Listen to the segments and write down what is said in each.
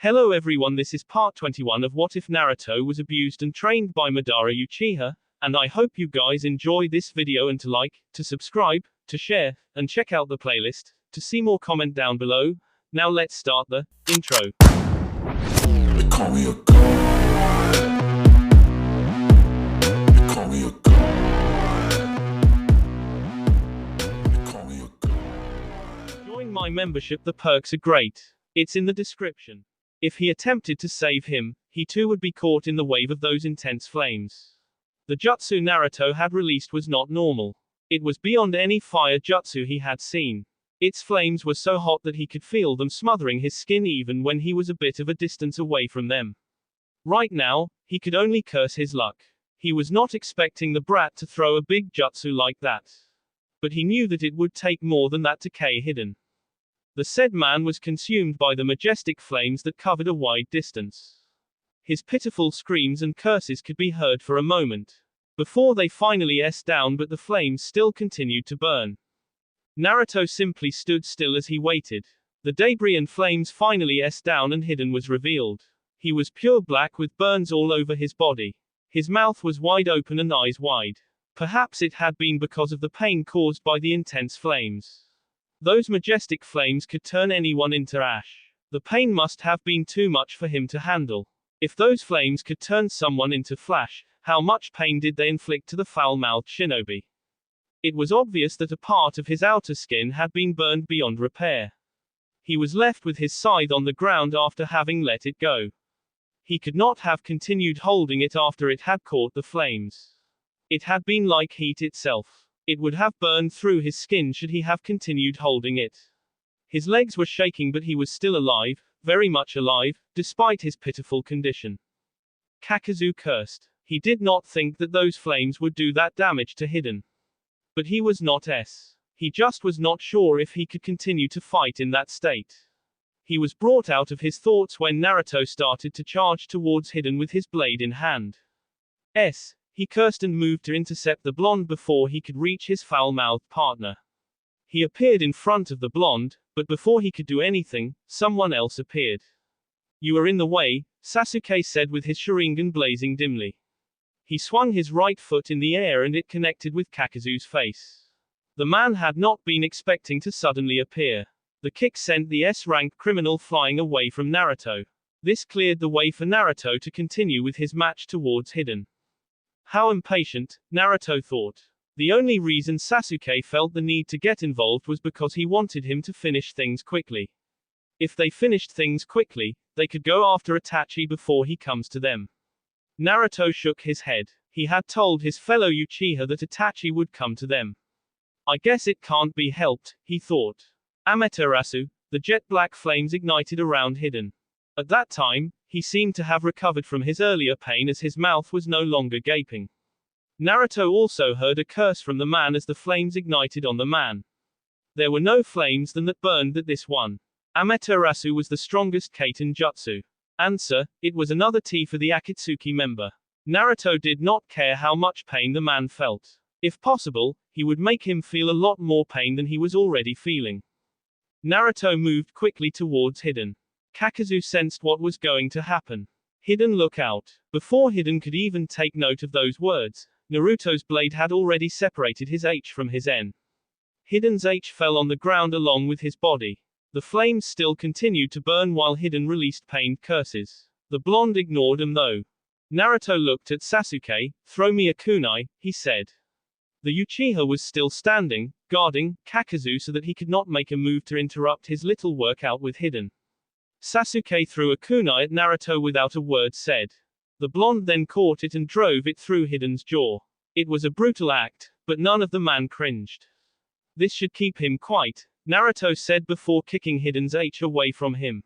Hello everyone, this is part 21 of What If Naruto Was Abused and Trained by Madara Uchiha, and I hope you guys enjoy this video and to like, to subscribe, to share, and check out the playlist, to see more comment down below. Now let's start the intro. They call me a god. They call me a god. They call me a god. Join my membership, the perks are great. It's in the description. If he attempted to save him, he too would be caught in the wave of those intense flames. The jutsu Naruto had released was not normal. It was beyond any fire jutsu he had seen. Its flames were so hot that he could feel them smothering his skin even when he was a bit of a distance away from them. Right now, he could only curse his luck. He was not expecting the brat to throw a big jutsu like that. But he knew that it would take more than that to kill Hiden. The said man was consumed by the majestic flames that covered a wide distance. His pitiful screams and curses could be heard for a moment, before they finally s down, but the flames still continued to burn. Naruto simply stood still as he waited. The debris and flames finally s down and Hiden was revealed. He was pure black with burns all over his body. His mouth was wide open and eyes wide. Perhaps it had been because of the pain caused by the intense flames. Those majestic flames could turn anyone into ash. The pain must have been too much for him to handle. If those flames could turn someone into flesh, how much pain did they inflict to the foul-mouthed shinobi? It was obvious that a part of his outer skin had been burned beyond repair. He was left with his scythe on the ground after having let it go. He could not have continued holding it after it had caught the flames. It had been like heat itself. It would have burned through his skin should he have continued holding it. His legs were shaking, but he was still alive, very much alive, despite his pitiful condition. Kakazu cursed. He did not think that those flames would do that damage to Hiden. But he was not He just was not sure if he could continue to fight in that state. He was brought out of his thoughts when Naruto started to charge towards Hiden with his blade in hand. He cursed and moved to intercept the blonde before he could reach his foul-mouthed partner. He appeared in front of the blonde, but before he could do anything, someone else appeared. "You are in the way," Sasuke said with his Sharingan blazing dimly. He swung his right foot in the air and it connected with Kakazu's face. The man had not been expecting to suddenly appear. The kick sent the S-rank criminal flying away from Naruto. This cleared the way for Naruto to continue with his match towards Hiden. How impatient, Naruto thought. The only reason Sasuke felt the need to get involved was because he wanted him to finish things quickly. If they finished things quickly, they could go after Itachi before he comes to them. Naruto shook his head. He had told his fellow Uchiha that Itachi would come to them. I guess it can't be helped, he thought. Amaterasu, the jet black flames ignited around Hiden. At that time, he seemed to have recovered from his earlier pain as his mouth was no longer gaping. Naruto also heard a curse from the man as the flames ignited on the man. There were no flames that burned this one. Amaterasu was the strongest Kaiten jutsu. Answer, it was another T for the Akatsuki member. Naruto did not care how much pain the man felt. If possible, he would make him feel a lot more pain than he was already feeling. Naruto moved quickly towards Hiden. Kakazu sensed what was going to happen. Hiden, look out. Before Hiden could even take note of those words, Naruto's blade had already separated his H from his N. Hiden's H fell on the ground along with his body. The flames still continued to burn while Hiden released pained curses. The blonde ignored him though. Naruto looked at Sasuke. Throw me a kunai, he said. The Uchiha was still standing, guarding Kakazu so that he could not make a move to interrupt his little workout with Hiden. Sasuke threw a kunai at Naruto without a word said. The blonde then caught it and drove it through Hiden's jaw. It was a brutal act, but none of the man cringed. This should keep him quiet, Naruto said before kicking Hiden's H away from him.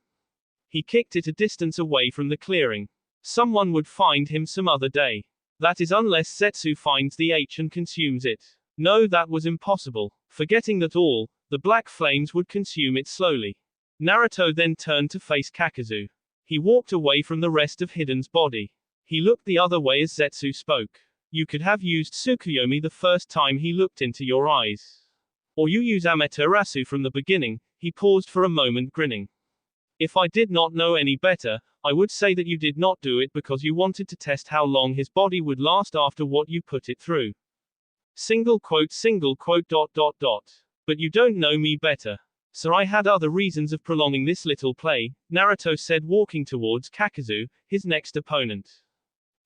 He kicked it a distance away from the clearing. Someone would find him some other day. That is unless Zetsu finds the H and consumes it. No, that was impossible. Forgetting that all, the black flames would consume it slowly. Naruto then turned to face Kakazu. He walked away from the rest of Hiden's body. He looked the other way as Zetsu spoke. You could have used Tsukuyomi the first time he looked into your eyes. Or you use Amaterasu from the beginning. He paused for a moment, grinning. If I did not know any better, I would say that you did not do it because you wanted to test how long his body would last after what you put it through. Single quote. But you don't know me better. So I had other reasons of prolonging this little play, Naruto said, walking towards Kakazu, his next opponent.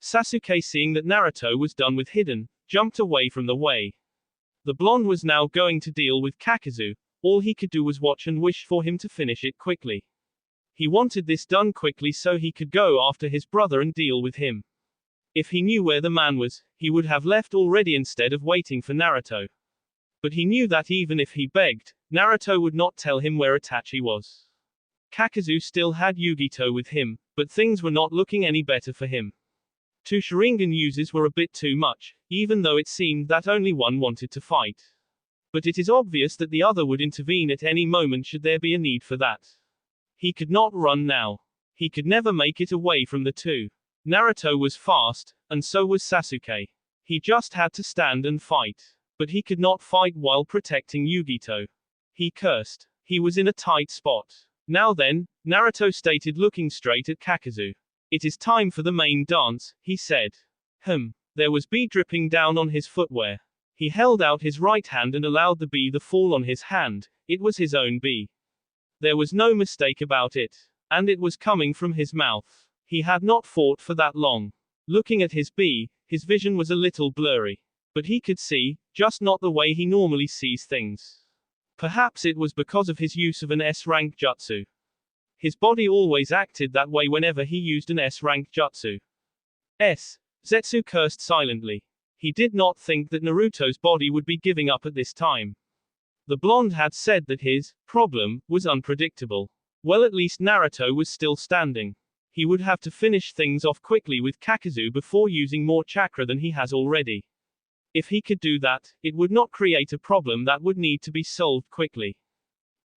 Sasuke, seeing that Naruto was done with Hidden, jumped away from the way. The blonde was now going to deal with Kakazu. All he could do was watch and wish for him to finish it quickly. He wanted this done quickly so he could go after his brother and deal with him. If he knew where the man was, he would have left already instead of waiting for Naruto. But he knew that even if he begged, Naruto would not tell him where Itachi was. Kakazu still had Yugito with him, but things were not looking any better for him. 2 Sharingan uses were a bit too much, even though it seemed that only one wanted to fight. But it is obvious that the other would intervene at any moment should there be a need for that. He could not run now. He could never make it away from the two. Naruto was fast, and so was Sasuke. He just had to stand and fight. But he could not fight while protecting Yugito. He cursed. He was in a tight spot. Now then, Naruto stated, looking straight at Kakazu. It is time for the main dance, he said. There was bee dripping down on his footwear. He held out his right hand and allowed the bee to fall on his hand. It was his own bee. There was no mistake about it. And it was coming from his mouth. He had not fought for that long. Looking at his bee, his vision was a little blurry. But he could see, just not the way he normally sees things. Perhaps it was because of his use of an S-rank jutsu. His body always acted that way whenever he used an S-rank jutsu. Zetsu cursed silently. He did not think that Naruto's body would be giving up at this time. The blonde had said that his problem was unpredictable. Well, at least Naruto was still standing. He would have to finish things off quickly with Kakazu before using more chakra than he has already. If he could do that, it would not create a problem that would need to be solved quickly.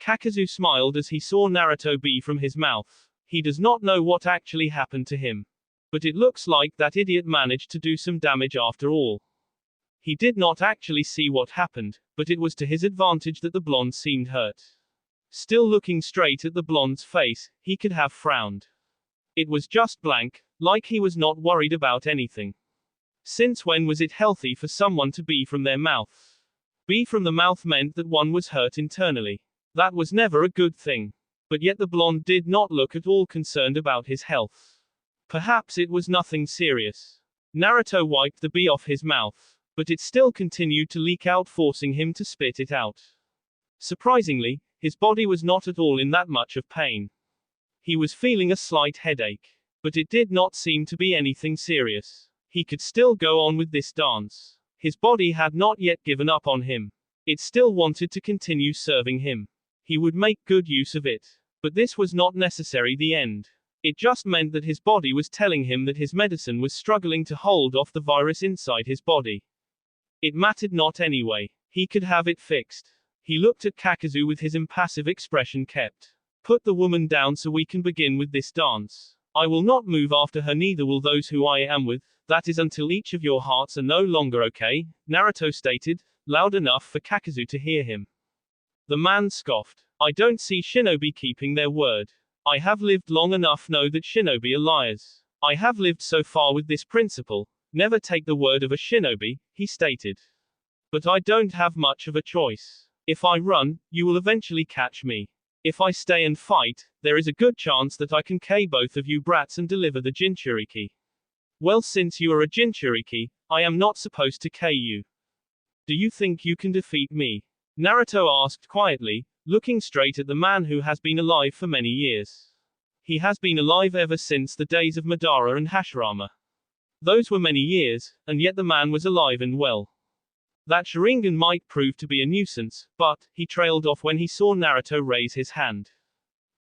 Kakazu smiled as he saw Naruto bee from his mouth. He does not know what actually happened to him. But it looks like that idiot managed to do some damage after all. He did not actually see what happened, but it was to his advantage that the blonde seemed hurt. Still looking straight at the blonde's face, he could have frowned. It was just blank, like he was not worried about anything. Since when was it healthy for someone to be from their mouth? Be from the mouth meant that one was hurt internally. That was never a good thing. But yet the blonde did not look at all concerned about his health. Perhaps it was nothing serious. Naruto wiped the bee off his mouth, but it still continued to leak out, forcing him to spit it out. Surprisingly, his body was not at all in that much of pain. He was feeling a slight headache, but it did not seem to be anything serious. He could still go on with this dance. His body had not yet given up on him. It still wanted to continue serving him. He would make good use of it. But this was not necessarily the end. It just meant that his body was telling him that his medicine was struggling to hold off the virus inside his body. It mattered not anyway. He could have it fixed. He looked at Kakazu with his impassive expression kept. Put the woman down so we can begin with this dance. I will not move after her, neither will those who I am with. That is until each of your hearts are no longer okay, Naruto stated, loud enough for Kakazu to hear him. The man scoffed. I don't see shinobi keeping their word. I have lived long enough know that shinobi are liars. I have lived so far with this principle. Never take the word of a shinobi, he stated. But I don't have much of a choice. If I run, you will eventually catch me. If I stay and fight, there is a good chance that I can K both of you brats and deliver the Jinchuriki. Well, since you are a Jinchuriki, I am not supposed to K you. Do you think you can defeat me? Naruto asked quietly, looking straight at the man who has been alive for many years. He has been alive ever since the days of Madara and Hashirama. Those were many years, and yet the man was alive and well. That Sharingan might prove to be a nuisance, but, he trailed off when he saw Naruto raise his hand.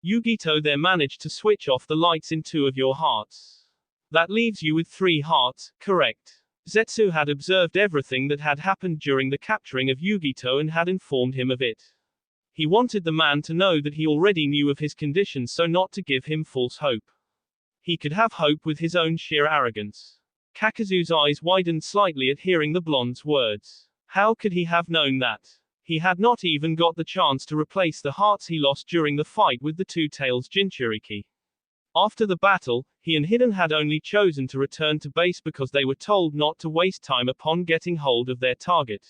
Yugito there managed to switch off the lights in 2 of your hearts. That leaves you with 3 hearts, correct? Zetsu had observed everything that had happened during the capturing of Yugito and had informed him of it. He wanted the man to know that he already knew of his condition so not to give him false hope. He could have hope with his own sheer arrogance. Kakazu's eyes widened slightly at hearing the blonde's words. How could he have known that? He had not even got the chance to replace the hearts he lost during the fight with the Two Tails Jinchuriki. After the battle, he and Hiden had only chosen to return to base because they were told not to waste time upon getting hold of their target.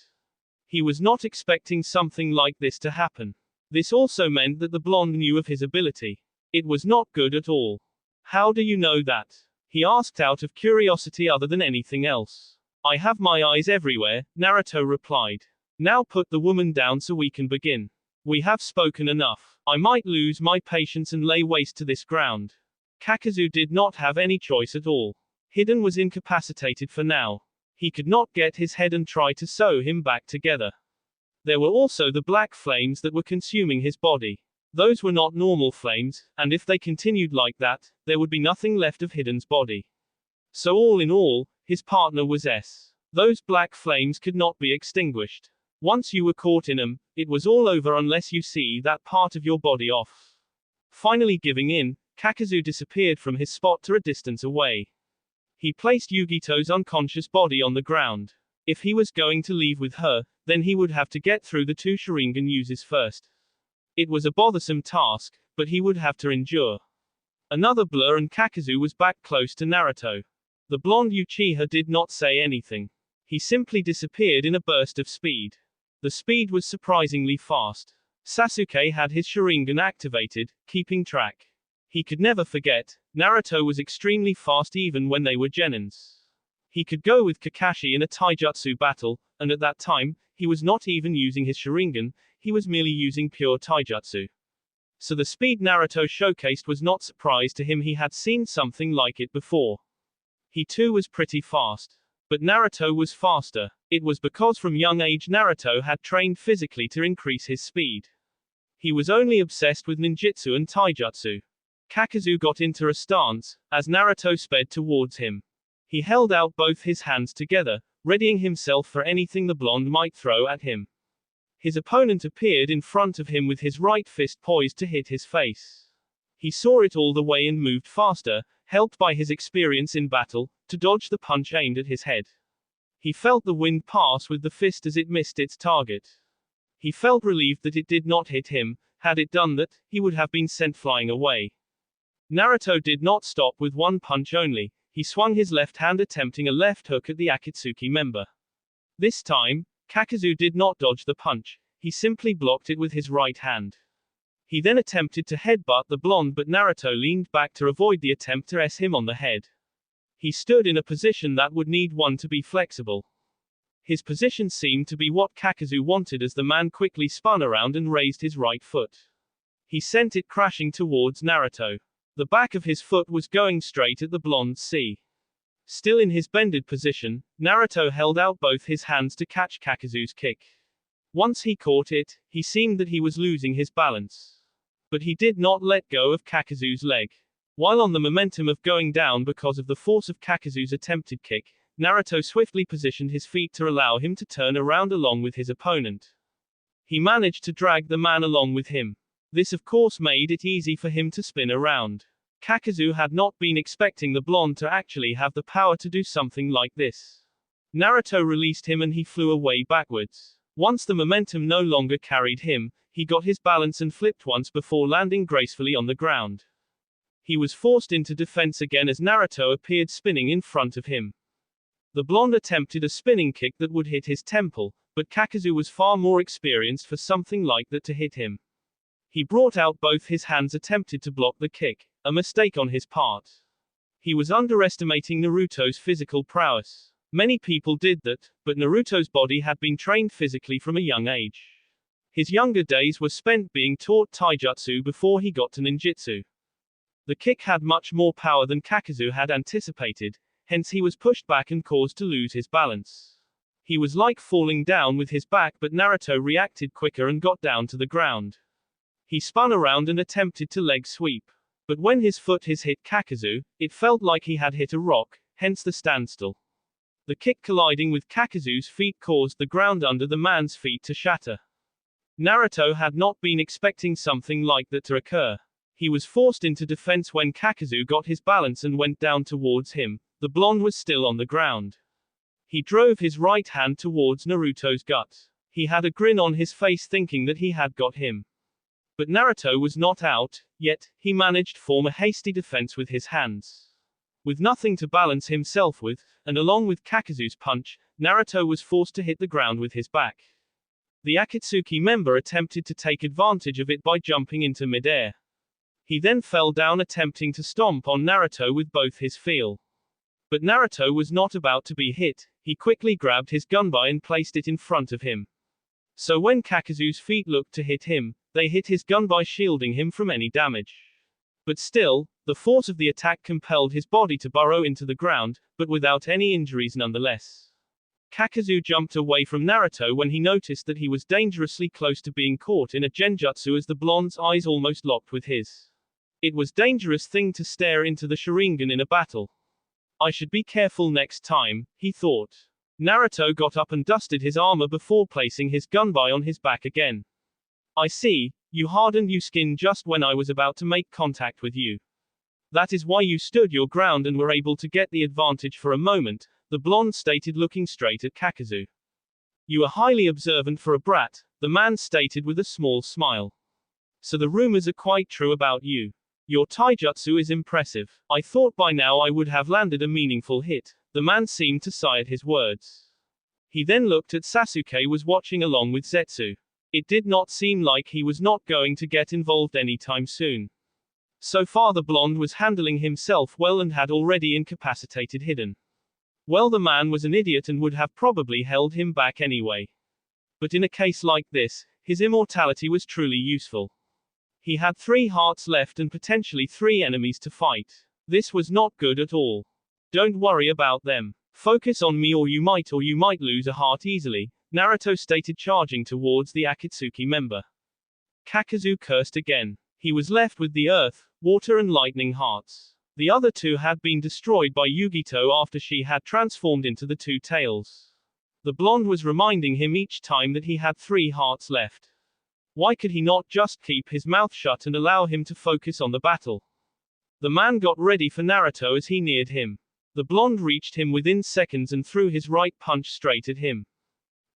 He was not expecting something like this to happen. This also meant that the blonde knew of his ability. It was not good at all. How do you know that? He asked out of curiosity other than anything else. I have my eyes everywhere, Naruto replied. Now put the woman down so we can begin. We have spoken enough. I might lose my patience and lay waste to this ground. Kakazu did not have any choice at all. Hiden was incapacitated for now. He could not get his head and try to sew him back together. There were also the black flames that were consuming his body. Those were not normal flames, and if they continued like that, there would be nothing left of Hiden's body. So all in all, his partner was S. Those black flames could not be extinguished. Once you were caught in them, it was all over unless you see that part of your body off. Finally giving in, Kakazu disappeared from his spot to a distance away. He placed Yugito's unconscious body on the ground. If he was going to leave with her, then he would have to get through the two Sharingan uses first. It was a bothersome task, but he would have to endure. Another blur and Kakazu was back close to Naruto. The blonde Uchiha did not say anything. He simply disappeared in a burst of speed. The speed was surprisingly fast. Sasuke had his Sharingan activated, keeping track. He could never forget, Naruto was extremely fast even when they were genins. He could go with Kakashi in a taijutsu battle, and at that time, he was not even using his Sharingan, he was merely using pure taijutsu. So the speed Naruto showcased was not surprise to him, he had seen something like it before. He too was pretty fast. But Naruto was faster. It was because from young age Naruto had trained physically to increase his speed. He was only obsessed with ninjutsu and taijutsu. Kakazu got into a stance, as Naruto sped towards him. He held out both his hands together, readying himself for anything the blonde might throw at him. His opponent appeared in front of him with his right fist poised to hit his face. He saw it all the way and moved faster, helped by his experience in battle, to dodge the punch aimed at his head. He felt the wind pass with the fist as it missed its target. He felt relieved that it did not hit him. Had it done that, he would have been sent flying away. Naruto did not stop with one punch only. He swung his left hand attempting a left hook at the Akatsuki member. This time, Kakazu did not dodge the punch. He simply blocked it with his right hand. He then attempted to headbutt the blonde, but Naruto leaned back to avoid the attempt to S him on the head. He stood in a position that would need one to be flexible. His position seemed to be what Kakazu wanted as the man quickly spun around and raised his right foot. He sent it crashing towards Naruto. The back of his foot was going straight at the blonde's C. Still in his bended position, Naruto held out both his hands to catch Kakazu's kick. Once he caught it, he seemed that he was losing his balance. But he did not let go of Kakazu's leg. While on the momentum of going down because of the force of Kakazu's attempted kick, Naruto swiftly positioned his feet to allow him to turn around along with his opponent. He managed to drag the man along with him. This of course made it easy for him to spin around. Kakazu had not been expecting the blonde to actually have the power to do something like this. Naruto released him and he flew away backwards. Once the momentum no longer carried him, he got his balance and flipped once before landing gracefully on the ground. He was forced into defense again as Naruto appeared spinning in front of him. The blonde attempted a spinning kick that would hit his temple, but Kakazu was far more experienced for something like that to hit him. He brought out both his hands, attempted to block the kick, a mistake on his part. He was underestimating Naruto's physical prowess. Many people did that, but Naruto's body had been trained physically from a young age. His younger days were spent being taught taijutsu before he got to ninjutsu. The kick had much more power than Kakazu had anticipated, hence he was pushed back and caused to lose his balance. He was like falling down with his back, but Naruto reacted quicker and got down to the ground. He spun around and attempted to leg sweep. But when his foot hit Kakazu, it felt like he had hit a rock, hence the standstill. The kick colliding with Kakazu's feet caused the ground under the man's feet to shatter. Naruto had not been expecting something like that to occur. He was forced into defense when Kakazu got his balance and went down towards him. The blonde was still on the ground. He drove his right hand towards Naruto's gut. He had a grin on his face thinking that he had got him. But Naruto was not out, yet, he managed to form a hasty defense with his hands. With nothing to balance himself with, and along with Kakazu's punch, Naruto was forced to hit the ground with his back. The Akatsuki member attempted to take advantage of it by jumping into midair. He then fell down attempting to stomp on Naruto with both his feel. But Naruto was not about to be hit, he quickly grabbed his gunbai and placed it in front of him. So when Kakazu's feet looked to hit him, they hit his gunbai shielding him from any damage. But still, the force of the attack compelled his body to burrow into the ground, but without any injuries nonetheless. Kakazu jumped away from Naruto when he noticed that he was dangerously close to being caught in a genjutsu as the blonde's eyes almost locked with his. It was a dangerous thing to stare into the Sharingan in a battle. I should be careful next time, he thought. Naruto got up and dusted his armor before placing his gunbai on his back again. I see, you hardened your skin just when I was about to make contact with you. That is why you stood your ground and were able to get the advantage for a moment, the blonde stated looking straight at Kakazu. You are highly observant for a brat, the man stated with a small smile. So the rumors are quite true about you. Your taijutsu is impressive. I thought by now I would have landed a meaningful hit. The man seemed to sigh at his words. He then looked at Sasuke was watching along with Zetsu. It did not seem like he was not going to get involved anytime soon. So far the blonde was handling himself well and had already incapacitated Hidden. Well, the man was an idiot and would have probably held him back anyway. But in a case like this, his immortality was truly useful. He had 3 hearts left and potentially 3 enemies to fight. This was not good at all. Don't worry about them. Focus on me or you might lose a heart easily, Naruto stated charging towards the Akatsuki member. Kakazu cursed again. He was left with the earth, water and lightning hearts. The other 2 had been destroyed by Yugito after she had transformed into the 2 tails. The blonde was reminding him each time that he had 3 hearts left. Why could he not just keep his mouth shut and allow him to focus on the battle? The man got ready for Naruto as he neared him. The blonde reached him within seconds and threw his right punch straight at him.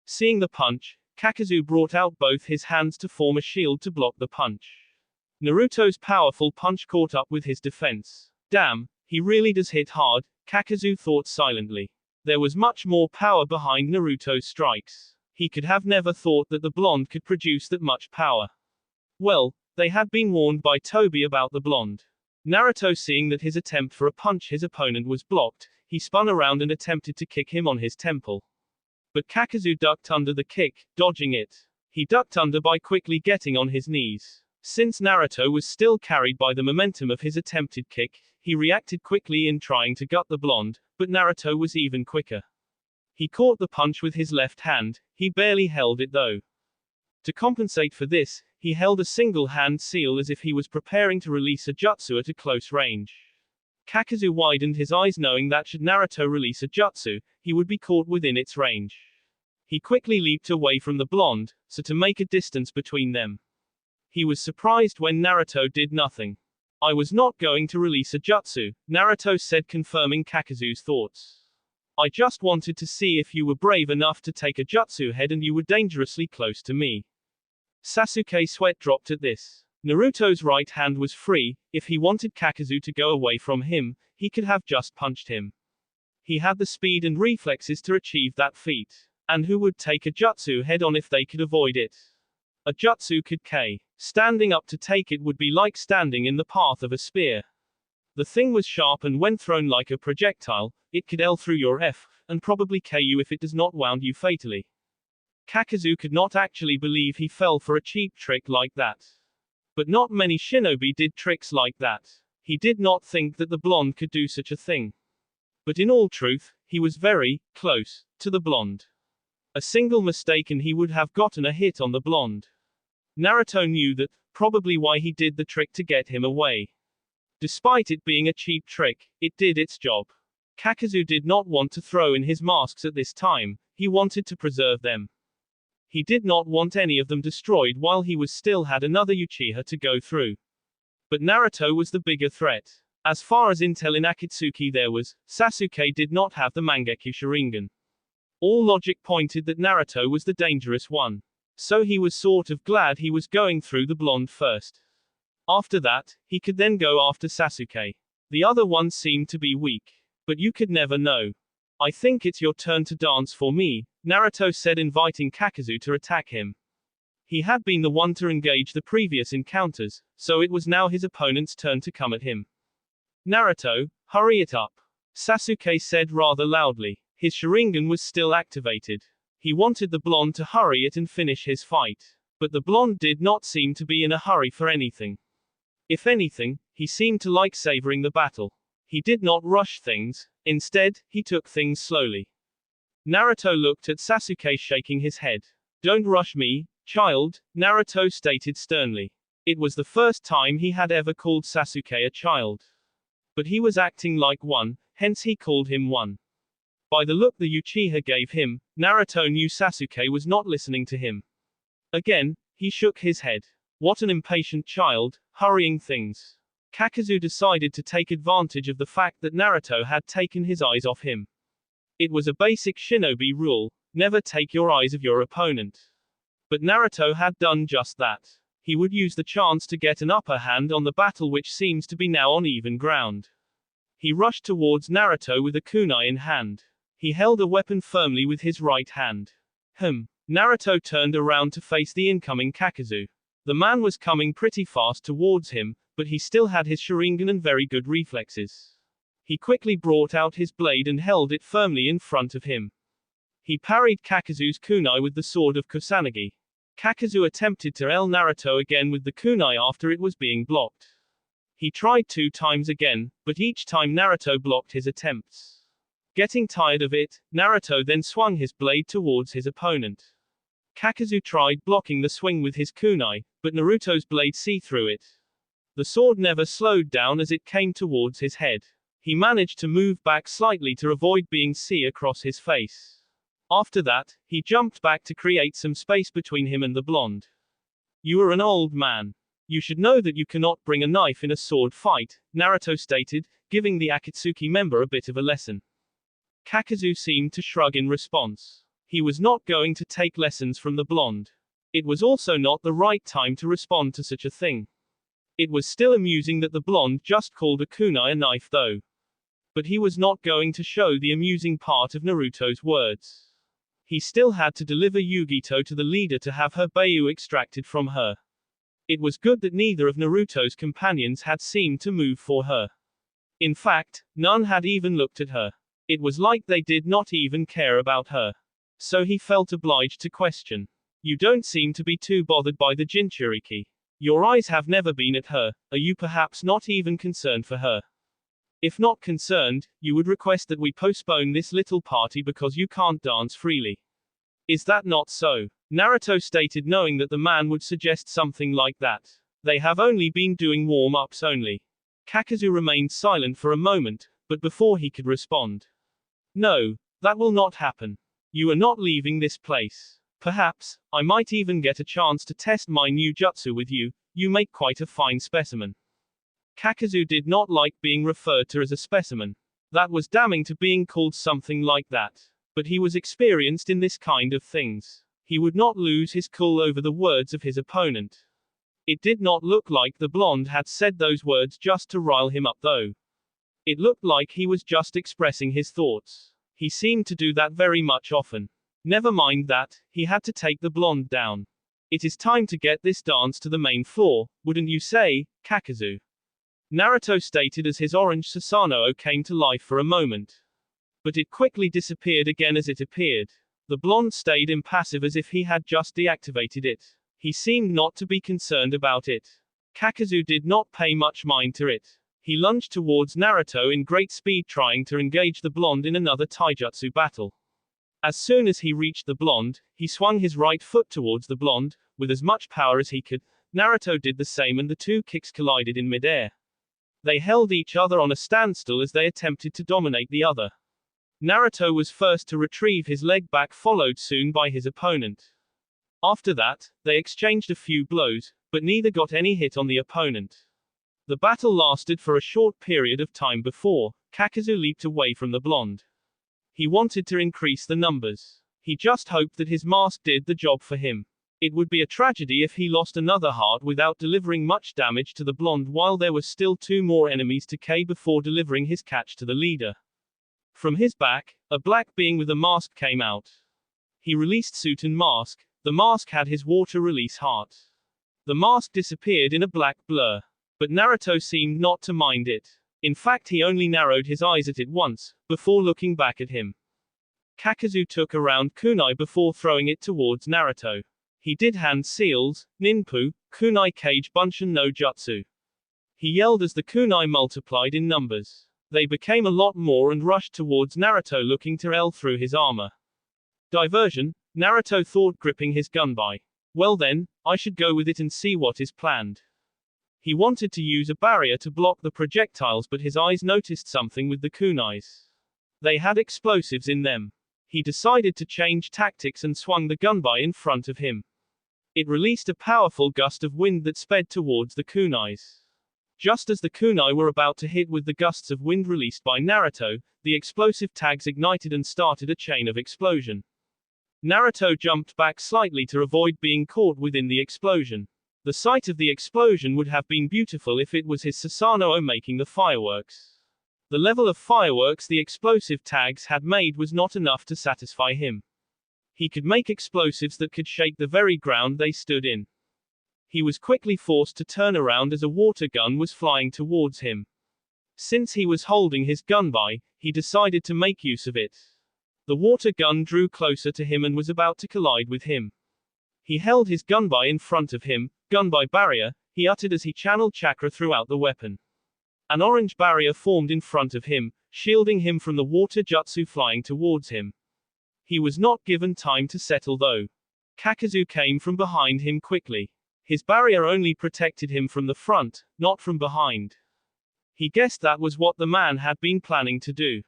Seeing the punch, Kakazu brought out both his hands to form a shield to block the punch. Naruto's powerful punch caught up with his defense. Damn, he really does hit hard, Kakazu thought silently. There was much more power behind Naruto's strikes. He could have never thought that the blonde could produce that much power. Well, they had been warned by Toby about the blonde. Naruto, seeing that his attempt for a punch his opponent was blocked, he spun around and attempted to kick him on his temple. But Kakazu ducked under the kick, dodging it. He ducked under by quickly getting on his knees. Since Naruto was still carried by the momentum of his attempted kick, he reacted quickly in trying to gut the blonde, but Naruto was even quicker. He caught the punch with his left hand, he barely held it though. To compensate for this, he held a single hand seal as if he was preparing to release a jutsu at a close range. Kakazu widened his eyes knowing that should Naruto release a jutsu, he would be caught within its range. He quickly leaped away from the blonde, so to make a distance between them. He was surprised when Naruto did nothing. I was not going to release a jutsu, Naruto said, confirming Kakazu's thoughts. I just wanted to see if you were brave enough to take a jutsu head and you were dangerously close to me. Sasuke's sweat dropped at this. Naruto's right hand was free, if he wanted Kakazu to go away from him, he could have just punched him. He had the speed and reflexes to achieve that feat. And who would take a jutsu head on if they could avoid it? A jutsu could K. Standing up to take it would be like standing in the path of a spear. The thing was sharp and when thrown like a projectile, it could L through your F, and probably K you if it does not wound you fatally. Kakazu could not actually believe he fell for a cheap trick like that. But not many shinobi did tricks like that. He did not think that the blonde could do such a thing. But in all truth, he was very close to the blonde. A single mistake and he would have gotten a hit on the blonde. Naruto knew that, probably why he did the trick to get him away. Despite it being a cheap trick, it did its job. Kakazu did not want to throw in his masks at this time, he wanted to preserve them. He did not want any of them destroyed while he was still had another Uchiha to go through. But Naruto was the bigger threat. As far as intel in Akatsuki there was, Sasuke did not have the Mangekyo Sharingan. All logic pointed that Naruto was the dangerous one. So he was sort of glad he was going through the blonde first. After that, he could then go after Sasuke. The other one seemed to be weak. But you could never know. I think it's your turn to dance for me, Naruto said, inviting Kakazu to attack him. He had been the one to engage the previous encounters, so it was now his opponent's turn to come at him. Naruto, hurry it up, Sasuke said rather loudly. His Sharingan was still activated. He wanted the blonde to hurry it and finish his fight. But the blonde did not seem to be in a hurry for anything. If anything, he seemed to like savoring the battle. He did not rush things, instead, he took things slowly. Naruto looked at Sasuke shaking his head. Don't rush me, child, Naruto stated sternly. It was the first time he had ever called Sasuke a child. But he was acting like one, hence he called him one. By the look the Uchiha gave him, Naruto knew Sasuke was not listening to him. Again, he shook his head. What an impatient child, hurrying things. Kakazu decided to take advantage of the fact that Naruto had taken his eyes off him. It was a basic shinobi rule, never take your eyes of your opponent. But Naruto had done just that. He would use the chance to get an upper hand on the battle, which seems to be now on even ground. He rushed towards Naruto with a kunai in hand. He held a weapon firmly with his right hand. Naruto turned around to face the incoming Kakazu. The man was coming pretty fast towards him, but he still had his Sharingan and very good reflexes. He quickly brought out his blade and held it firmly in front of him. He parried Kakazu's kunai with the sword of Kusanagi. Kakazu attempted to kill Naruto again with the kunai after it was being blocked. He tried 2 times again, but each time Naruto blocked his attempts. Getting tired of it, Naruto then swung his blade towards his opponent. Kakazu tried blocking the swing with his kunai, but Naruto's blade see through it. The sword never slowed down as it came towards his head. He managed to move back slightly to avoid being seen across his face. After that, he jumped back to create some space between him and the blonde. You are an old man. You should know that you cannot bring a knife in a sword fight, Naruto stated, giving the Akatsuki member a bit of a lesson. Kakazu seemed to shrug in response. He was not going to take lessons from the blonde. It was also not the right time to respond to such a thing. It was still amusing that the blonde just called a kunai a knife though. But he was not going to show the amusing part of Naruto's words. He still had to deliver Yugito to the leader to have her Bayu extracted from her. It was good that neither of Naruto's companions had seemed to move for her. In fact, none had even looked at her. It was like they did not even care about her. So he felt obliged to question. You don't seem to be too bothered by the Jinchuriki. Your eyes have never been at her, are you perhaps not even concerned for her? If not concerned, you would request that we postpone this little party because you can't dance freely. Is that not so? Naruto stated, knowing that the man would suggest something like that. They have only been doing warm-ups only. Kakazu remained silent for a moment, but before he could respond. No, that will not happen. You are not leaving this place. Perhaps, I might even get a chance to test my new jutsu with you, you make quite a fine specimen. Kakazu did not like being referred to as a specimen. That was damning to being called something like that. But he was experienced in this kind of things. He would not lose his cool over the words of his opponent. It did not look like the blonde had said those words just to rile him up though. It looked like he was just expressing his thoughts. He seemed to do that very much often. Never mind that, he had to take the blonde down. It is time to get this dance to the main floor, wouldn't you say, Kakazu? Naruto stated as his orange Susanoo came to life for a moment. But it quickly disappeared again as it appeared. The blonde stayed impassive as if he had just deactivated it. He seemed not to be concerned about it. Kakazu did not pay much mind to it. He lunged towards Naruto in great speed, trying to engage the blonde in another taijutsu battle. As soon as he reached the blonde, he swung his right foot towards the blonde, with as much power as he could. Naruto did the same and the 2 kicks collided in midair. They held each other on a standstill as they attempted to dominate the other. Naruto was first to retrieve his leg back, followed soon by his opponent. After that, they exchanged a few blows, but neither got any hit on the opponent. The battle lasted for a short period of time before Kakazu leaped away from the blonde. He wanted to increase the numbers. He just hoped that his mask did the job for him. It would be a tragedy if he lost another heart without delivering much damage to the blonde while there were still 2 more enemies to kill before delivering his catch to the leader. From his back, a black being with a mask came out. He released suit and mask. The mask had his water release heart. The mask disappeared in a black blur. But Naruto seemed not to mind it. In fact, he only narrowed his eyes at it once, before looking back at him. Kakazu took a round kunai before throwing it towards Naruto. He did hand seals, ninpu, kunai cage bunshin no jutsu. He yelled as the kunai multiplied in numbers. They became a lot more and rushed towards Naruto looking to L through his armor. Diversion, Naruto thought, gripping his gunbai. Well then, I should go with it and see what is planned. He wanted to use a barrier to block the projectiles, but his eyes noticed something with the kunais. They had explosives in them. He decided to change tactics and swung the gunbai in front of him. It released a powerful gust of wind that sped towards the kunais. Just as the kunai were about to hit with the gusts of wind released by Naruto, the explosive tags ignited and started a chain of explosion. Naruto jumped back slightly to avoid being caught within the explosion. The sight of the explosion would have been beautiful if it was his Susanoo making the fireworks. The level of fireworks the explosive tags had made was not enough to satisfy him. He could make explosives that could shake the very ground they stood in. He was quickly forced to turn around as a water gun was flying towards him. Since he was holding his gunbai, he decided to make use of it. The water gun drew closer to him and was about to collide with him. He held his gunbai in front of him, gunbai barrier, he uttered as he channeled chakra throughout the weapon. An orange barrier formed in front of him, shielding him from the water jutsu flying towards him. He was not given time to settle though. Kakazu came from behind him quickly. His barrier only protected him from the front, not from behind. He guessed that was what the man had been planning to do.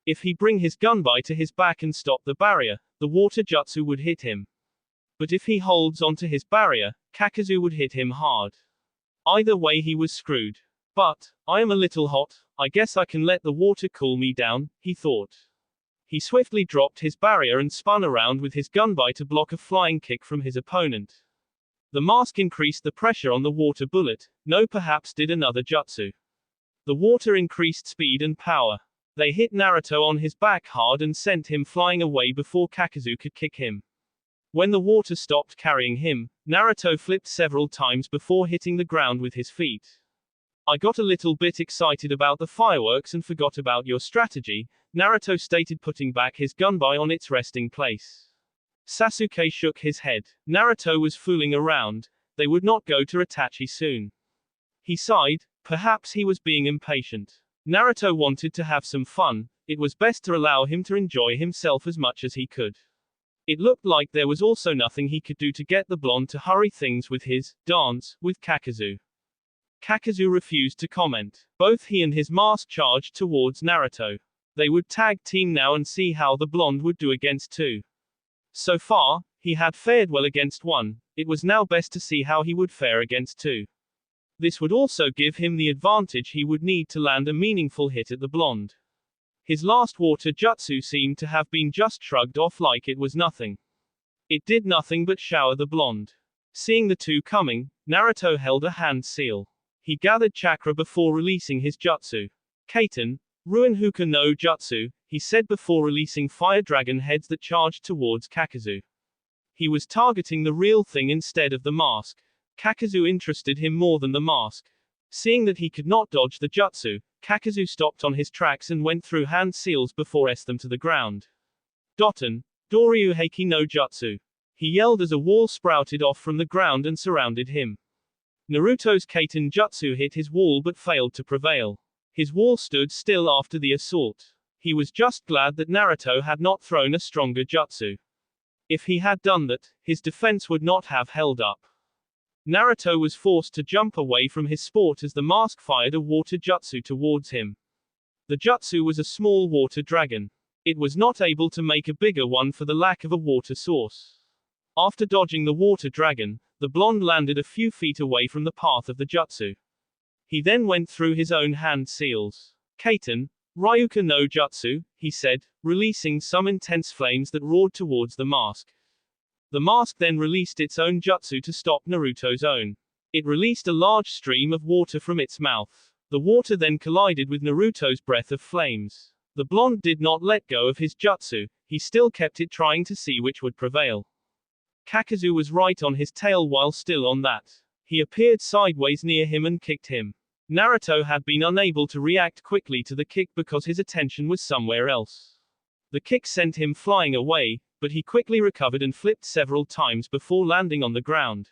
If he bring his gunbai to his back and stop the barrier, the water jutsu would hit him. But if he holds onto his barrier, Kakazu would hit him hard. Either way he was screwed. But, I am a little hot, I guess I can let the water cool me down, he thought. He swiftly dropped his barrier and spun around with his gunbai to block a flying kick from his opponent. The mask increased the pressure on the water bullet, no perhaps did another jutsu. The water increased speed and power. They hit Naruto on his back hard and sent him flying away before Kakazu could kick him. When the water stopped carrying him, Naruto flipped several times before hitting the ground with his feet. I got a little bit excited about the fireworks and forgot about your strategy, Naruto stated, putting back his gunbai on its resting place. Sasuke shook his head. Naruto was fooling around. They would not go to Itachi soon. He sighed. Perhaps he was being impatient. Naruto wanted to have some fun. It was best to allow him to enjoy himself as much as he could. It looked like there was also nothing he could do to get the blonde to hurry things with his dance with Kakazu. Kakazu refused to comment. Both he and his mask charged towards Naruto. They would tag team now and see how the blonde would do against two. So far, he had fared well against one. It was now best to see how he would fare against two. This would also give him the advantage he would need to land a meaningful hit at the blonde. His last water jutsu seemed to have been just shrugged off like it was nothing. It did nothing but shower the blonde. Seeing the two coming, Naruto held a hand seal. He gathered chakra before releasing his jutsu. Kaiten, Ruin Huka no Jutsu, he said before releasing fire dragon heads that charged towards Kakazu. He was targeting the real thing instead of the mask. Kakazu interested him more than the mask. Seeing that he could not dodge the jutsu, Kakazu stopped on his tracks and went through hand seals before s them to the ground. Doton, Doryu Heiki no Jutsu. He yelled as a wall sprouted off from the ground and surrounded him. Naruto's Kaiten Jutsu hit his wall but failed to prevail. His wall stood still after the assault. He was just glad that Naruto had not thrown a stronger jutsu. If he had done that, his defense would not have held up. Naruto was forced to jump away from his sport as the mask fired a water jutsu towards him. The jutsu was a small water dragon. It was not able to make a bigger one for the lack of a water source. After dodging the water dragon, the blonde landed a few feet away from the path of the jutsu. He then went through his own hand seals. Kaiten, Ryuka no Jutsu, he said, releasing some intense flames that roared towards the mask. The mask then released its own jutsu to stop Naruto's own. It released a large stream of water from its mouth. The water then collided with Naruto's breath of flames. The blonde did not let go of his jutsu, he still kept it, trying to see which would prevail. Kakazu was right on his tail while still on that. He appeared sideways near him and kicked him. Naruto had been unable to react quickly to the kick because his attention was somewhere else. The kick sent him flying away, but he quickly recovered and flipped several times before landing on the ground.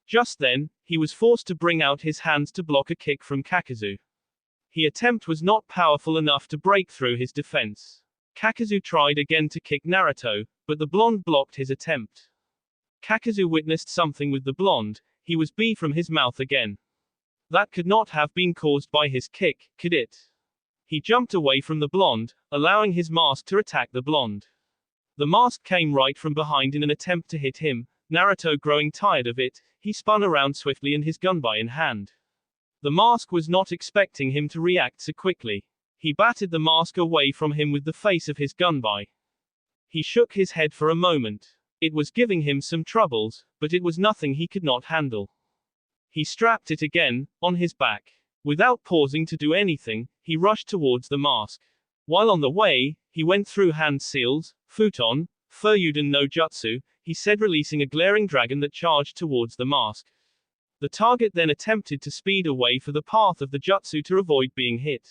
Just then, he was forced to bring out his hands to block a kick from Kakazu. His attempt was not powerful enough to break through his defense. Kakazu tried again to kick Naruto, but the blonde blocked his attempt. Kakazu witnessed something with the blonde. He was beat from his mouth again. That could not have been caused by his kick, could it? He jumped away from the blonde, allowing his mask to attack the blonde. The mask came right from behind in an attempt to hit him. Naruto, growing tired of it, he spun around swiftly and his gunbai in hand. The mask was not expecting him to react so quickly. He batted the mask away from him with the face of his gunbai. He shook his head for a moment. It was giving him some troubles, but it was nothing he could not handle. He strapped it again, on his back. Without pausing to do anything, he rushed towards the mask. While on the way, he went through hand seals, futon, Furyuden no Jutsu, he said, releasing a glaring dragon that charged towards the mask. The target then attempted to speed away for the path of the jutsu to avoid being hit.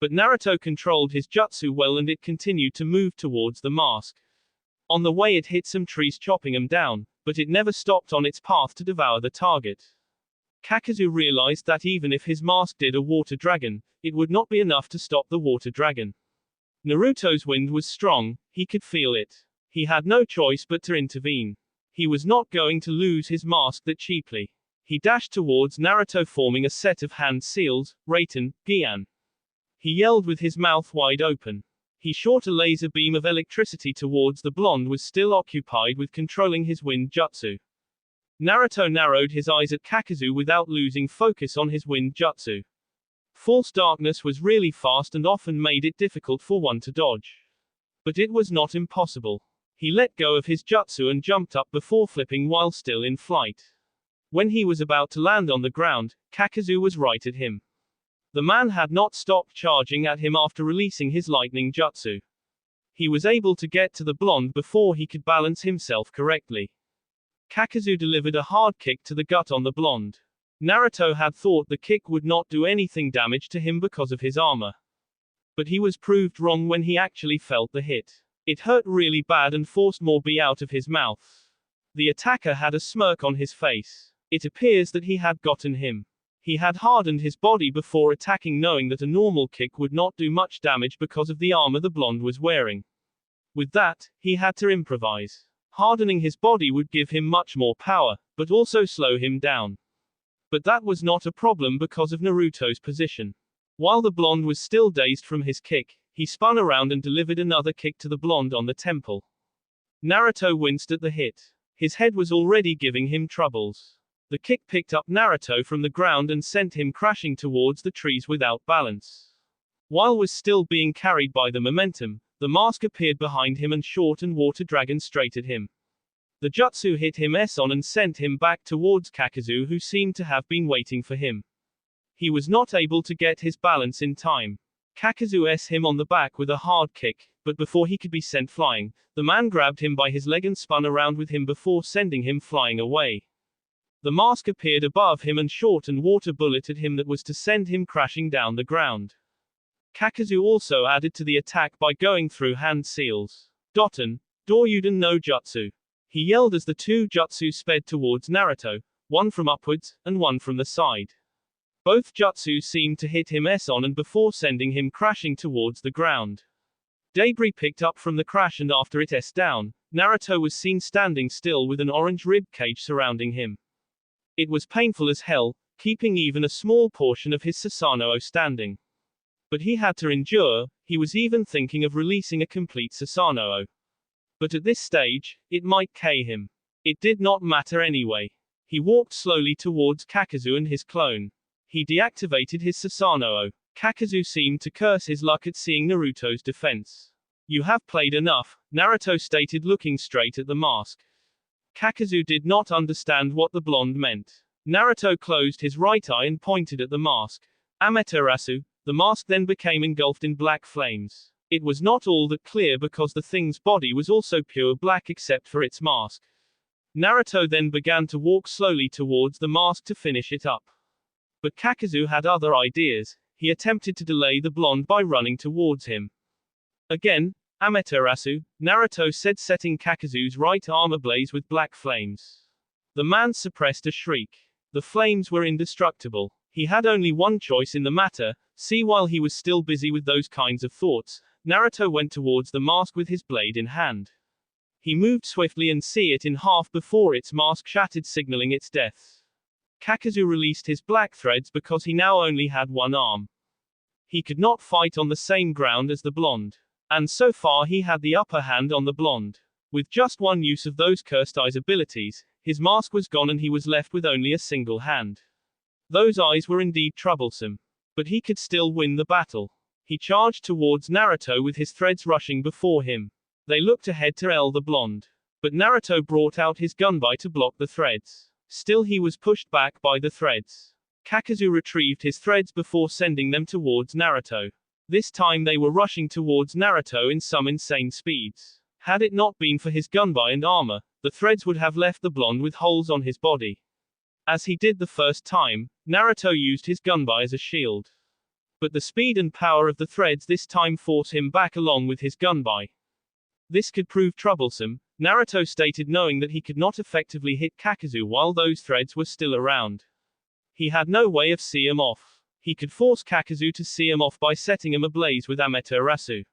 But Naruto controlled his jutsu well and it continued to move towards the mask. On the way it hit some trees, chopping them down, but it never stopped on its path to devour the target. Kakazu realized that even if his mask did a water dragon, it would not be enough to stop the water dragon. Naruto's wind was strong, he could feel it. He had no choice but to intervene. He was not going to lose his mask that cheaply. He dashed towards Naruto, forming a set of hand seals, Raiten, Gian. He yelled with his mouth wide open. He shot a laser beam of electricity towards the blonde, was still occupied with controlling his wind jutsu. Naruto narrowed his eyes at Kakazu without losing focus on his wind jutsu. False darkness was really fast and often made it difficult for one to dodge. But it was not impossible. He let go of his jutsu and jumped up before flipping while still in flight. When he was about to land on the ground, Kakazu was right at him. The man had not stopped charging at him after releasing his lightning jutsu. He was able to get to the blonde before he could balance himself correctly. Kakazu delivered a hard kick to the gut on the blonde. Naruto had thought the kick would not do anything damage to him because of his armor. But he was proved wrong when he actually felt the hit. It hurt really bad and forced more bi out of his mouth. The attacker had a smirk on his face. It appears that he had gotten him. He had hardened his body before attacking, knowing that a normal kick would not do much damage because of the armor the blonde was wearing. With that, he had to improvise. Hardening his body would give him much more power, but also slow him down. But that was not a problem because of Naruto's position. While the blonde was still dazed from his kick, he spun around and delivered another kick to the blonde on the temple. Naruto winced at the hit. His head was already giving him troubles. The kick picked up Naruto from the ground and sent him crashing towards the trees without balance. While was still being carried by the momentum, the mask appeared behind him and shot and water dragon straight at him. The jutsu hit him on and sent him back towards Kakazu, who seemed to have been waiting for him. He was not able to get his balance in time. Kakazu him on the back with a hard kick, but before he could be sent flying, the man grabbed him by his leg and spun around with him before sending him flying away. The mask appeared above him and shot and water bulleted him that was to send him crashing down the ground. Kakazu also added to the attack by going through hand seals. Doten, Doryuden no Jutsu. He yelled as the two jutsu sped towards Naruto, one from upwards, and one from the side. Both jutsu seemed to hit him on and before sending him crashing towards the ground. Debris picked up from the crash and after it down, Naruto was seen standing still with an orange rib cage surrounding him. It was painful as hell, keeping even a small portion of his Susanoo standing. But he had to endure, he was even thinking of releasing a complete Susanoo. But at this stage, it might kill him. It did not matter anyway. He walked slowly towards Kakazu and his clone. He deactivated his Susanoo. Kakazu seemed to curse his luck at seeing Naruto's defense. You have played enough, Naruto stated, looking straight at the mask. Kakazu did not understand what the blonde meant. Naruto closed his right eye and pointed at the mask. Amaterasu. The mask then became engulfed in black flames. It was not all that clear because the thing's body was also pure black except for its mask. Naruto then began to walk slowly towards the mask to finish it up. But Kakazu had other ideas. He attempted to delay the blonde by running towards him. Again, Amaterasu, Naruto said, setting Kakazu's right arm ablaze with black flames. The man suppressed a shriek. The flames were indestructible. He had only one choice in the matter. See, while he was still busy with those kinds of thoughts, Naruto went towards the mask with his blade in hand. He moved swiftly and see it in half before its mask shattered, signaling its death. Kakazu released his black threads because he now only had one arm. He could not fight on the same ground as the blonde. And so far he had the upper hand on the blonde. With just one use of those cursed eyes abilities, his mask was gone and he was left with only a single hand. Those eyes were indeed troublesome. But he could still win the battle. He charged towards Naruto with his threads rushing before him. They looked ahead to the blonde. But Naruto brought out his gunbai to block the threads. Still he was pushed back by the threads. Kakazu retrieved his threads before sending them towards Naruto. This time they were rushing towards Naruto in some insane speeds. Had it not been for his gunbai and armor, the threads would have left the blonde with holes on his body. As he did the first time, Naruto used his gunbai as a shield. But the speed and power of the threads this time forced him back along with his gunbai. This could prove troublesome, Naruto stated, knowing that he could not effectively hit Kakazu while those threads were still around. He had no way of seeing him off. He could force Kakazu to see him off by setting him ablaze with Amaterasu.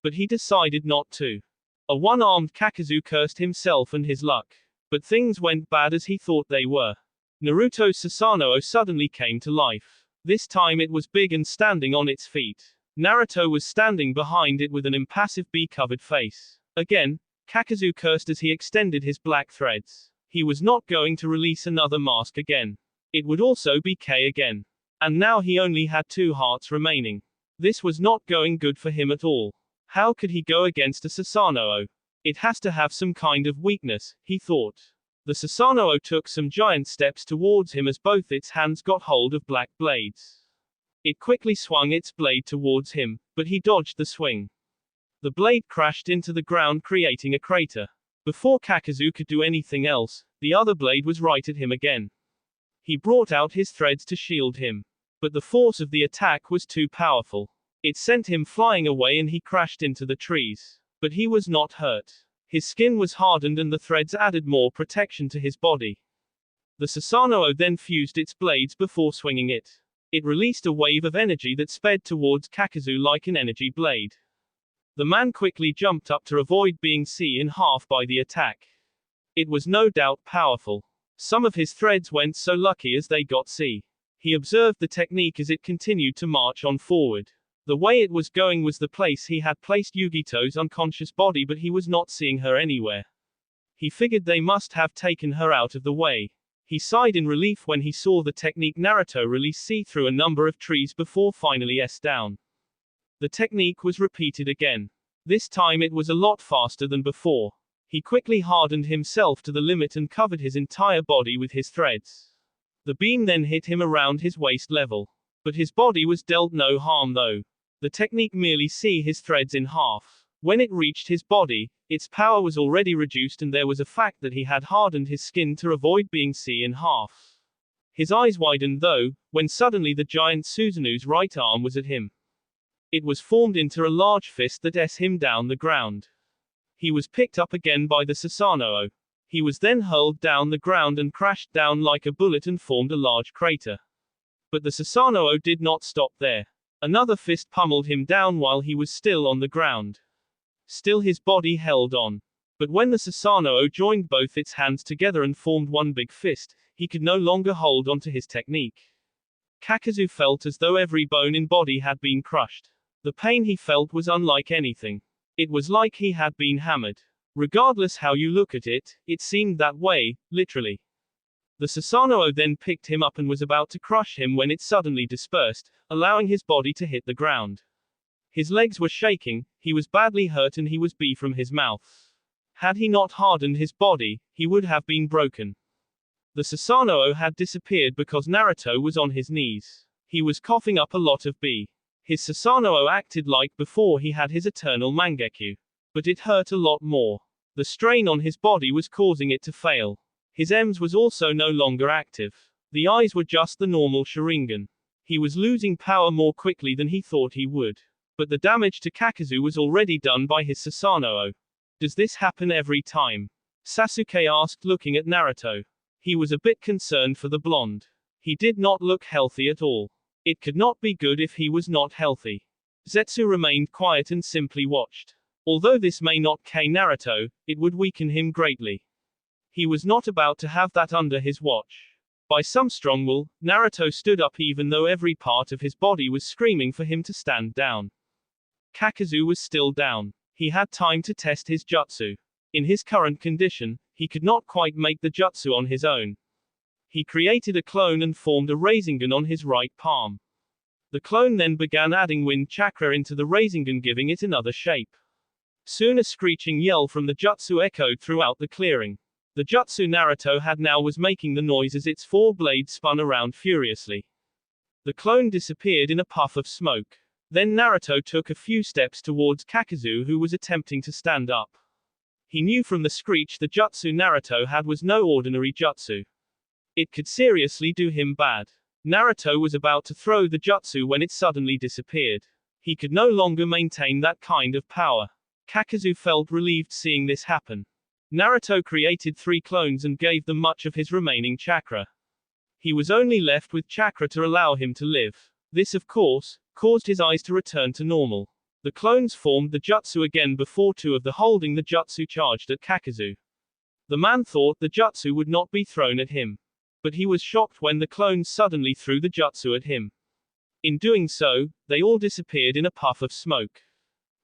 But he decided not to. A one-armed Kakazu cursed himself and his luck. But things went bad as he thought they were. Naruto's Susanoo suddenly came to life. This time it was big and standing on its feet. Naruto was standing behind it with an impassive bee-covered face. Again, Kakazu cursed as he extended his black threads. He was not going to release another mask again. It would also be K again. And now he only had 2 hearts remaining. This was not going good for him at all. How could he go against a Susanoo? It has to have some kind of weakness, he thought. The Susanoo took some giant steps towards him as both its hands got hold of black blades. It quickly swung its blade towards him, but he dodged the swing. The blade crashed into the ground, creating a crater. Before Kakazu could do anything else, the other blade was right at him again. He brought out his threads to shield him. But the force of the attack was too powerful. It sent him flying away and he crashed into the trees. But he was not hurt. His skin was hardened and the threads added more protection to his body. The Susanoo then fused its blades before swinging it. It released a wave of energy that sped towards Kakazu like an energy blade. The man quickly jumped up to avoid being seen in half by the attack. It was no doubt powerful. Some of his threads went so lucky as they got see. He observed the technique as it continued to march on forward. The way it was going was the place he had placed Yugito's unconscious body, but he was not seeing her anywhere. He figured they must have taken her out of the way. He sighed in relief when he saw the technique Naruto release see through a number of trees before finally down. The technique was repeated again. This time it was a lot faster than before. He quickly hardened himself to the limit and covered his entire body with his threads. The beam then hit him around his waist level. But his body was dealt no harm though. The technique merely see his threads in half. When it reached his body, its power was already reduced and there was a fact that he had hardened his skin to avoid being seen in half. His eyes widened though, when suddenly the giant Susanoo's right arm was at him. It was formed into a large fist that him down the ground. He was picked up again by the Susanoo. He was then hurled down the ground and crashed down like a bullet and formed a large crater. But the Susanoo did not stop there. Another fist pummeled him down while he was still on the ground. Still his body held on. But when the Susanoo joined both its hands together and formed one big fist, he could no longer hold on to his technique. Kakazu felt as though every bone in body had been crushed. The pain he felt was unlike anything. It was like he had been hammered. Regardless how you look at it, it seemed that way, literally. The Susanoo then picked him up and was about to crush him when it suddenly dispersed, allowing his body to hit the ground. His legs were shaking, he was badly hurt and he was bleeding from his mouth. Had he not hardened his body, he would have been broken. The Susanoo had disappeared because Naruto was on his knees. He was coughing up a lot of B. His Susanoo acted like before he had his eternal Mangekyo. But it hurt a lot more. The strain on his body was causing it to fail. His EMS was also no longer active. The eyes were just the normal Sharingan. He was losing power more quickly than he thought he would. But the damage to Kakazu was already done by his Susanoo. Does this happen every time? Sasuke asked, looking at Naruto. He was a bit concerned for the blonde. He did not look healthy at all. It could not be good if he was not healthy. Zetsu remained quiet and simply watched. Although this may not kill Naruto, it would weaken him greatly. He was not about to have that under his watch. By some strong will, Naruto stood up even though every part of his body was screaming for him to stand down. Kakazu was still down. He had time to test his jutsu. In his current condition, he could not quite make the jutsu on his own. He created a clone and formed a Rasengan on his right palm. The clone then began adding wind chakra into the Rasengan, giving it another shape. Soon a screeching yell from the jutsu echoed throughout the clearing. The jutsu Naruto had now was making the noise as its four blades spun around furiously. The clone disappeared in a puff of smoke. Then Naruto took a few steps towards Kakazu, who was attempting to stand up. He knew from the screech the jutsu Naruto had was no ordinary jutsu. It could seriously do him bad. Naruto was about to throw the jutsu when it suddenly disappeared. He could no longer maintain that kind of power. Kakazu felt relieved seeing this happen. Naruto created 3 clones and gave them much of his remaining chakra. He was only left with chakra to allow him to live. This, of course, caused his eyes to return to normal. The clones formed the jutsu again before 2 of the holding the jutsu charged at Kakazu. The man thought the jutsu would not be thrown at him. But he was shocked when the clones suddenly threw the jutsu at him. In doing so, they all disappeared in a puff of smoke.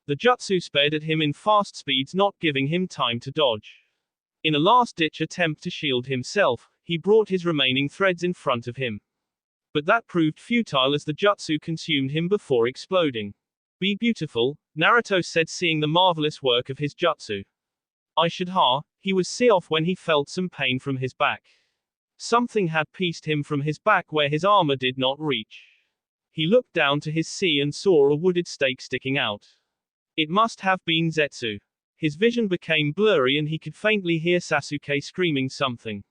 The jutsu sped at him in fast speeds, not giving him time to dodge. In a last-ditch attempt to shield himself, he brought his remaining threads in front of him. But that proved futile as the jutsu consumed him before exploding. "Be beautiful," Naruto said, seeing the marvelous work of his jutsu. He was see off when he felt some pain from his back. Something had pieced him from his back where his armor did not reach. He looked down to his sea and saw a wooded stake sticking out. It must have been Zetsu. His vision became blurry and he could faintly hear Sasuke screaming something.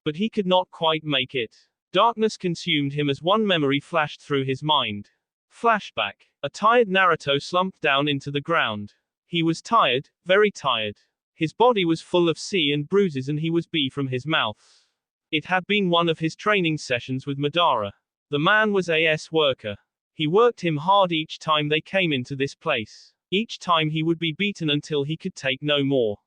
But he could not quite make it. Darkness consumed him as one memory flashed through his mind. Flashback. A tired Naruto slumped down into the ground. He was tired, very tired. His body was full of sea and bruises and he was bleeding from his mouth. It had been one of his training sessions with Madara. The man was a worker. He worked him hard each time they came into this place. Each time he would be beaten until he could take no more.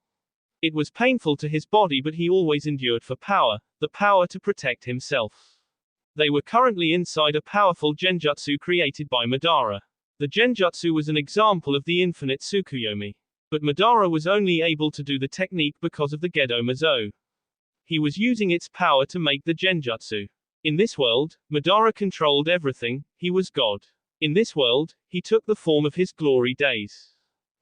It was painful to his body, but he always endured for power, the power to protect himself. They were currently inside a powerful genjutsu created by Madara. The genjutsu was an example of the infinite Tsukuyomi. But Madara was only able to do the technique because of the Gedo Mazo. He was using its power to make the genjutsu. In this world, Madara controlled everything, he was God. In this world, he took the form of his glory days.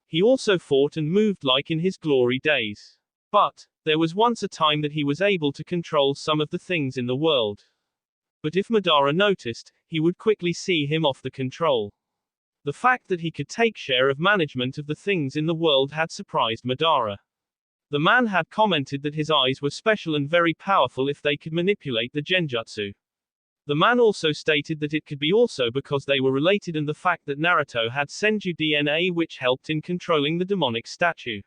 He also fought and moved like in his glory days. But, there was once a time that he was able to control some of the things in the world. But if Madara noticed, he would quickly see him off the control. The fact that he could take share of management of the things in the world had surprised Madara. The man had commented that his eyes were special and very powerful if they could manipulate the genjutsu. The man also stated that it could be also because they were related, and the fact that Naruto had Senju DNA which helped in controlling the demonic statue.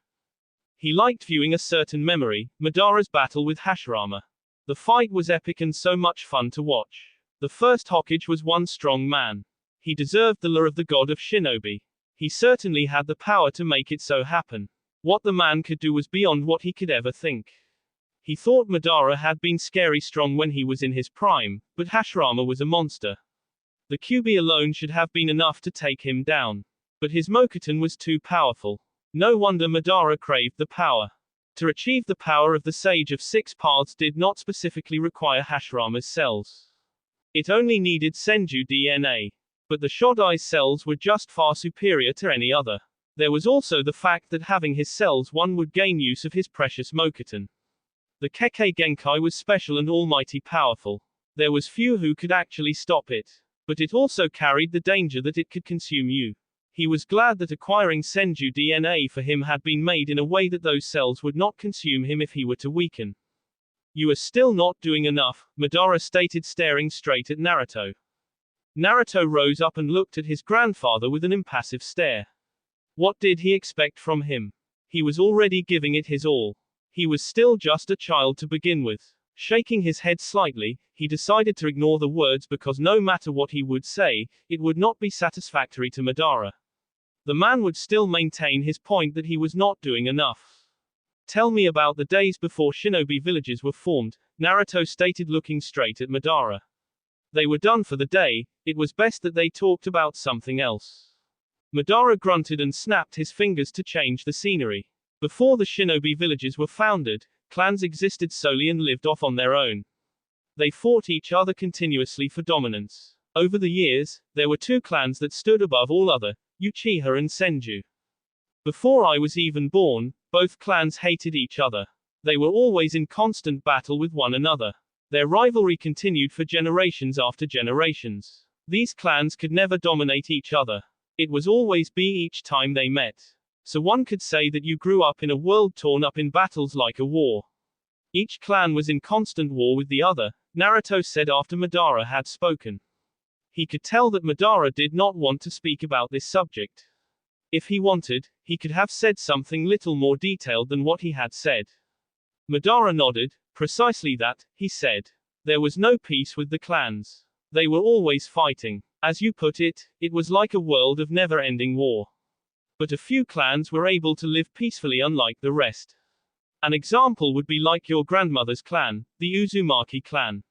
He liked viewing a certain memory, Madara's battle with Hashirama. The fight was epic and so much fun to watch. The first Hokage was one strong man. He deserved the lure of the god of shinobi. He certainly had the power to make it so happen. What the man could do was beyond what he could ever think. He thought Madara had been scary strong when he was in his prime, but Hashirama was a monster. The QB alone should have been enough to take him down. But his Mokuton was too powerful. No wonder Madara craved the power. To achieve the power of the Sage of Six Paths did not specifically require Hashirama's cells. It only needed Senju DNA. But the Shodai's cells were just far superior to any other. There was also the fact that having his cells one would gain use of his precious Mokuton. The Kekkei Genkai was special and almighty powerful. There was few who could actually stop it. But it also carried the danger that it could consume you. He was glad that acquiring Senju DNA for him had been made in a way that those cells would not consume him if he were to weaken. You are still not doing enough, Madara stated, staring straight at Naruto. Naruto rose up and looked at his grandfather with an impassive stare. What did he expect from him? He was already giving it his all. He was still just a child to begin with. Shaking his head slightly, he decided to ignore the words because no matter what he would say, it would not be satisfactory to Madara. The man would still maintain his point that he was not doing enough. Tell me about the days before shinobi villages were formed, Naruto stated, looking straight at Madara. They were done for the day, it was best that they talked about something else. Madara grunted and snapped his fingers to change the scenery. Before the shinobi villages were founded, clans existed solely and lived off on their own. They fought each other continuously for dominance. Over the years, there were two clans that stood above all other, Uchiha and Senju. Before I was even born, both clans hated each other. They were always in constant battle with one another. Their rivalry continued for generations after generations. These clans could never dominate each other. It was always be each time they met. So one could say that you grew up in a world torn up in battles like a war. Each clan was in constant war with the other, Naruto said after Madara had spoken. He could tell that Madara did not want to speak about this subject. If he wanted, he could have said something little more detailed than what he had said. Madara nodded. Precisely that, he said. There was no peace with the clans. They were always fighting. As you put it, it was like a world of never-ending war. But a few clans were able to live peacefully unlike the rest. An example would be like your grandmother's clan, the Uzumaki clan.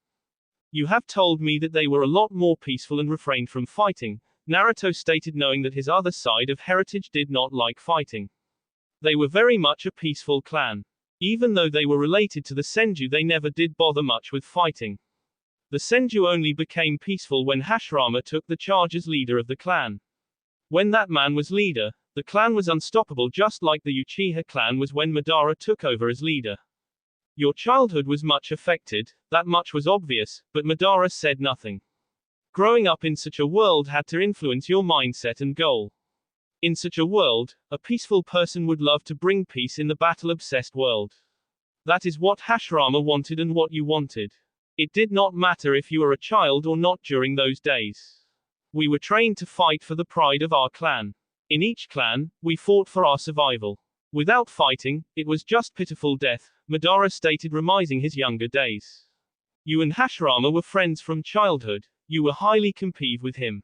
You have told me that they were a lot more peaceful and refrained from fighting, Naruto stated, knowing that his other side of heritage did not like fighting. They were very much a peaceful clan. Even though they were related to the Senju, they never did bother much with fighting. The Senju only became peaceful when Hashirama took the charge as leader of the clan. When that man was leader, the clan was unstoppable, just like the Uchiha clan was when Madara took over as leader. Your childhood was much affected, that much was obvious, but Madara said nothing. Growing up in such a world had to influence your mindset and goal. In such a world, a peaceful person would love to bring peace in the battle-obsessed world. That is what Hashirama wanted and what you wanted. It did not matter if you were a child or not during those days. We were trained to fight for the pride of our clan. In each clan, we fought for our survival. Without fighting, it was just pitiful death, Madara stated, reminding his younger days. You and Hashirama were friends from childhood, you were highly competitive with him.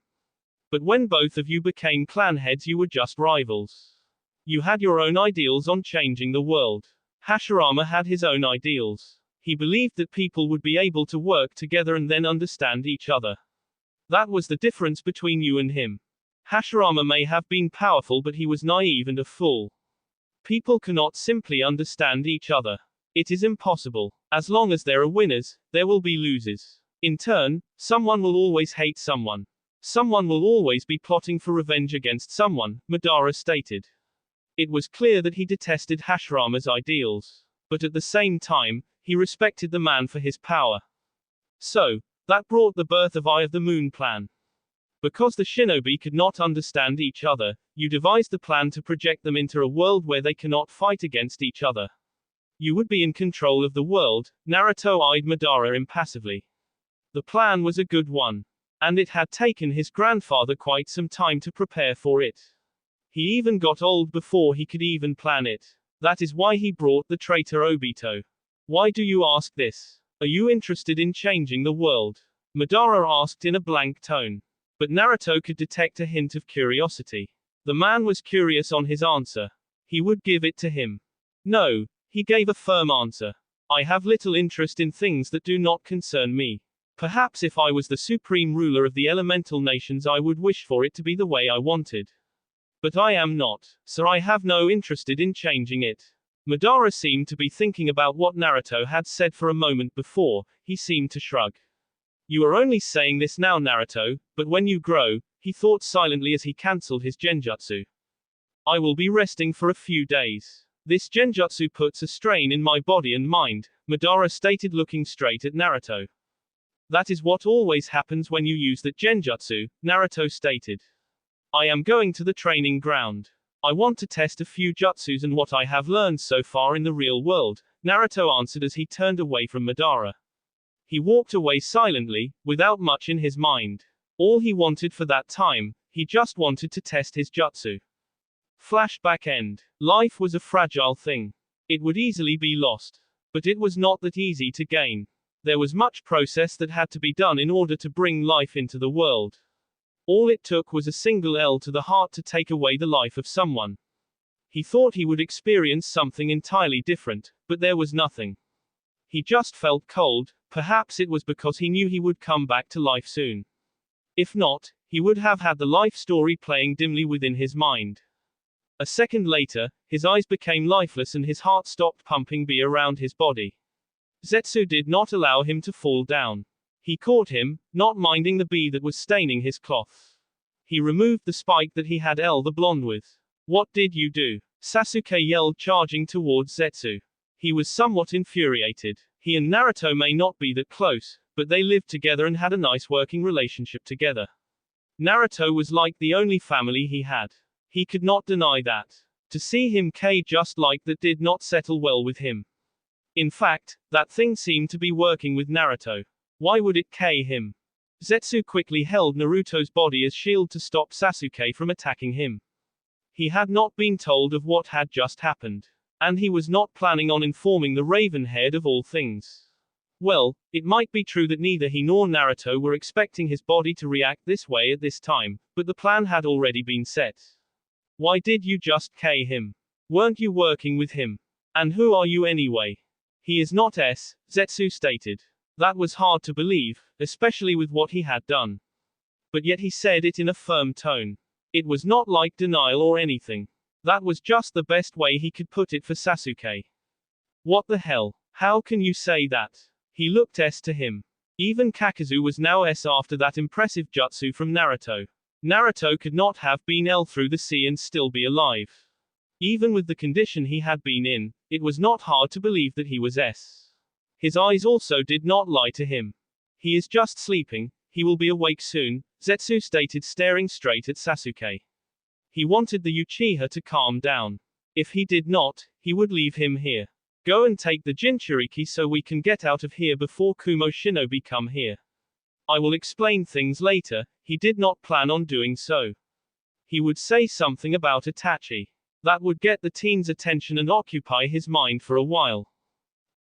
But when both of you became clan heads, you were just rivals. You had your own ideals on changing the world. Hashirama had his own ideals. He believed that people would be able to work together and then understand each other. That was the difference between you and him. Hashirama may have been powerful, but he was naive and a fool. People cannot simply understand each other. It is impossible. As long as there are winners, there will be losers. In turn, someone will always hate someone. Someone will always be plotting for revenge against someone, Madara stated. It was clear that he detested Hashirama's ideals. But at the same time, he respected the man for his power. So, that brought the birth of Eye of the Moon plan. Because the shinobi could not understand each other, you devised the plan to project them into a world where they cannot fight against each other. You would be in control of the world, Naruto eyed Madara impassively. The plan was a good one. And it had taken his grandfather quite some time to prepare for it. He even got old before he could even plan it. That is why he brought the traitor Obito. Why do you ask this? Are you interested in changing the world? Madara asked in a blank tone. But Naruto could detect a hint of curiosity. The man was curious on his answer. He would give it to him. No, he gave a firm answer. I have little interest in things that do not concern me. Perhaps if I was the supreme ruler of the elemental nations, I would wish for it to be the way I wanted. But I am not, so I have no interest in changing it. Madara seemed to be thinking about what Naruto had said for a moment before. He seemed to shrug. You are only saying this now, Naruto, but when you grow, he thought silently as he cancelled his genjutsu. I will be resting for a few days. This genjutsu puts a strain in my body and mind, Madara stated, looking straight at Naruto. That is what always happens when you use that genjutsu, Naruto stated. I am going to the training ground. I want to test a few jutsus and what I have learned so far in the real world, Naruto answered as he turned away from Madara. He walked away silently, without much in his mind. All he wanted for that time, he just wanted to test his jutsu. Flashback end. Life was a fragile thing. It would easily be lost. But it was not that easy to gain. There was much process that had to be done in order to bring life into the world. All it took was a single L to the heart to take away the life of someone. He thought he would experience something entirely different, but there was nothing. He just felt cold. Perhaps it was because he knew he would come back to life soon. If not, he would have had the life story playing dimly within his mind. A second later, his eyes became lifeless and his heart stopped pumping B around his body. Zetsu did not allow him to fall down. He caught him, not minding the bee that was staining his cloth. He removed the spike that he had the blonde with. What did you do? Sasuke yelled, charging towards Zetsu. He was somewhat infuriated. He and Naruto may not be that close, but they lived together and had a nice working relationship together. Naruto was like the only family he had. He could not deny that. To see him just like that did not settle well with him. In fact, that thing seemed to be working with Naruto. Why would it him? Zetsu quickly held Naruto's body as shield to stop Sasuke from attacking him. He had not been told of what had just happened. And he was not planning on informing the Raven-Haired of all things. Well, it might be true that neither he nor Naruto were expecting his body to react this way at this time, but the plan had already been set. Why did you just him? Weren't you working with him? And who are you anyway? He is not Zetsu stated. That was hard to believe, especially with what he had done. But yet he said it in a firm tone. It was not like denial or anything. That was just the best way he could put it for Sasuke. What the hell? How can you say that? He looked to him. Even Kakazu was now after that impressive jutsu from Naruto. Naruto could not have been through the sea and still be alive. Even with the condition he had been in, it was not hard to believe that he was His eyes also did not lie to him. He is just sleeping, he will be awake soon, Zetsu stated, staring straight at Sasuke. He wanted the Uchiha to calm down. If he did not, he would leave him here. Go and take the Jinchuriki so we can get out of here before Kumo Shinobi come here. I will explain things later. He did not plan on doing so. He would say something about Itachi. That would get the teen's attention and occupy his mind for a while.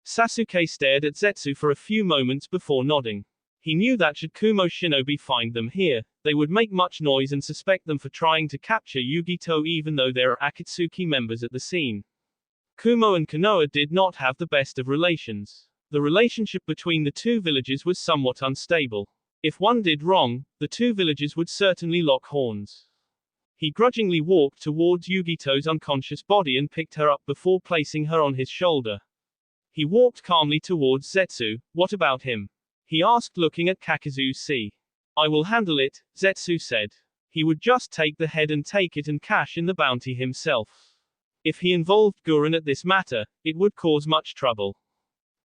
Sasuke stared at Zetsu for a few moments before nodding. He knew that should Kumo Shinobi find them here, they would make much noise and suspect them for trying to capture Yugito even though there are Akatsuki members at the scene. Kumo and Konoha did not have the best of relations. The relationship between the two villages was somewhat unstable. If one did wrong, the two villages would certainly lock horns. He grudgingly walked towards Yugito's unconscious body and picked her up before placing her on his shoulder. He walked calmly towards Zetsu. What about him? He asked, looking at Kakazu's sea. I will handle it, Zetsu said. He would just take the head and take it and cash in the bounty himself. If he involved Gurren at this matter, it would cause much trouble.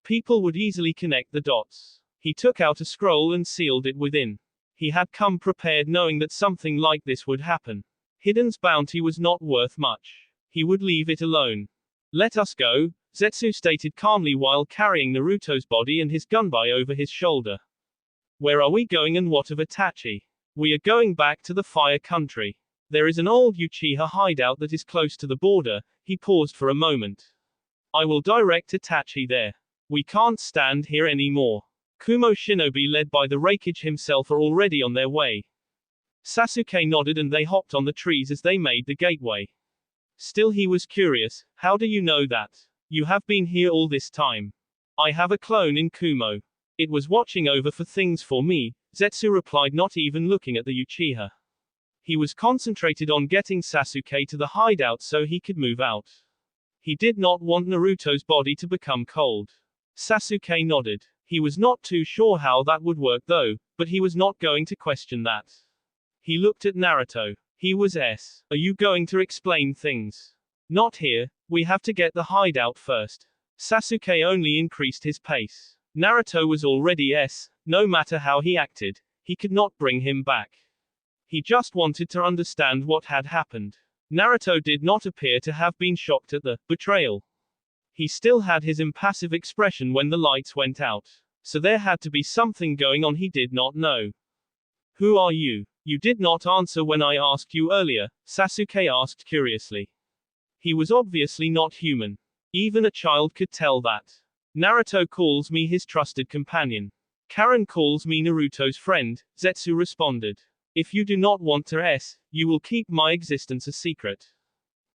People would easily connect the dots. He took out a scroll and sealed it within. He had come prepared knowing that something like this would happen. Hidden's bounty was not worth much. He would leave it alone. Let us go, Zetsu stated calmly while carrying Naruto's body and his gunbai over his shoulder. Where are we going and what of Itachi? We are going back to the Fire Country. There is an old Uchiha hideout that is close to the border. He paused for a moment. I will direct Itachi there. We can't stand here anymore. Kumo Shinobi led by the Raikage himself are already on their way. Sasuke nodded and they hopped on the trees as they made the gateway. Still he was curious, how do you know that? You have been here all this time. I have a clone in Kumo. It was watching over for things for me, Zetsu replied, not even looking at the Uchiha. He was concentrated on getting Sasuke to the hideout so he could move out. He did not want Naruto's body to become cold. Sasuke nodded. He was not too sure how that would work though, but he was not going to question that. He looked at Naruto. He was S. Are you going to explain things? Not here, we have to get the hideout first. Sasuke only increased his pace. Naruto was already S, no matter how he acted, he could not bring him back. He just wanted to understand what had happened. Naruto did not appear to have been shocked at the betrayal. He still had his impassive expression when the lights went out. So there had to be something going on he did not know. Who are you? You did not answer when I asked you earlier, Sasuke asked curiously. He was obviously not human. Even a child could tell that. Naruto calls me his trusted companion. Karen calls me Naruto's friend, Zetsu responded. If you do not want to you will keep my existence a secret.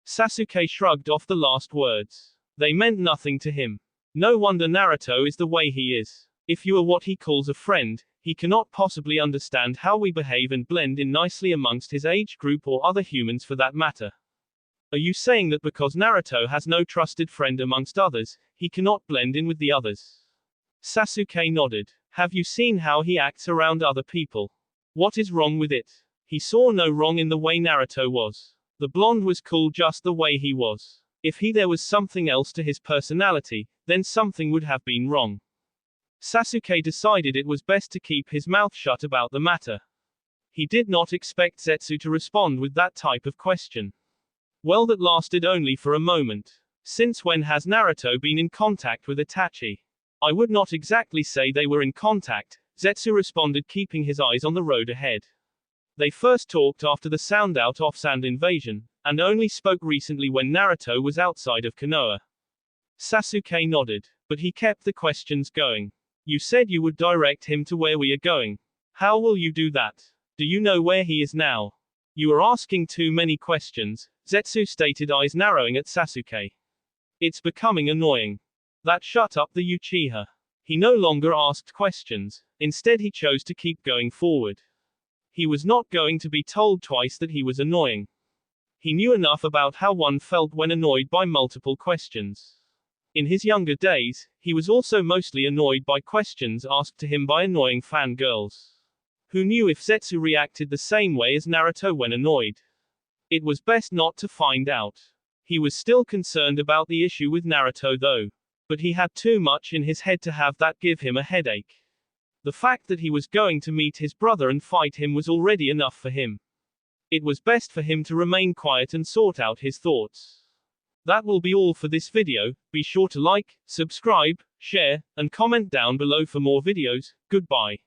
Sasuke shrugged off the last words. They meant nothing to him. No wonder Naruto is the way he is. If you are what he calls a friend, he cannot possibly understand how we behave and blend in nicely amongst his age group or other humans for that matter. Are you saying that because Naruto has no trusted friend amongst others, he cannot blend in with the others? Sasuke nodded. Have you seen how he acts around other people? What is wrong with it? He saw no wrong in the way Naruto was. The blonde was cool just the way he was. If there was something else to his personality, then something would have been wrong. Sasuke decided it was best to keep his mouth shut about the matter. He did not expect Zetsu to respond with that type of question. Well, that lasted only for a moment. Since when has Naruto been in contact with Itachi? I would not exactly say they were in contact, Zetsu responded, keeping his eyes on the road ahead. They first talked after the Sand invasion, and only spoke recently when Naruto was outside of Konoha. Sasuke nodded, but he kept the questions going. You said you would direct him to where we are going. How will you do that? Do you know where he is now? You are asking too many questions, Zetsu stated, eyes narrowing at Sasuke. It's becoming annoying. That shut up the Uchiha. He no longer asked questions, instead he chose to keep going forward. He was not going to be told twice that he was annoying. He knew enough about how one felt when annoyed by multiple questions. In his younger days, he was also mostly annoyed by questions asked to him by annoying fangirls. Who knew if Zetsu reacted the same way as Naruto when annoyed? It was best not to find out. He was still concerned about the issue with Naruto though. But he had too much in his head to have that give him a headache. The fact that he was going to meet his brother and fight him was already enough for him. It was best for him to remain quiet and sort out his thoughts. That will be all for this video. Be sure to like, subscribe, share, and comment down below for more videos. Goodbye.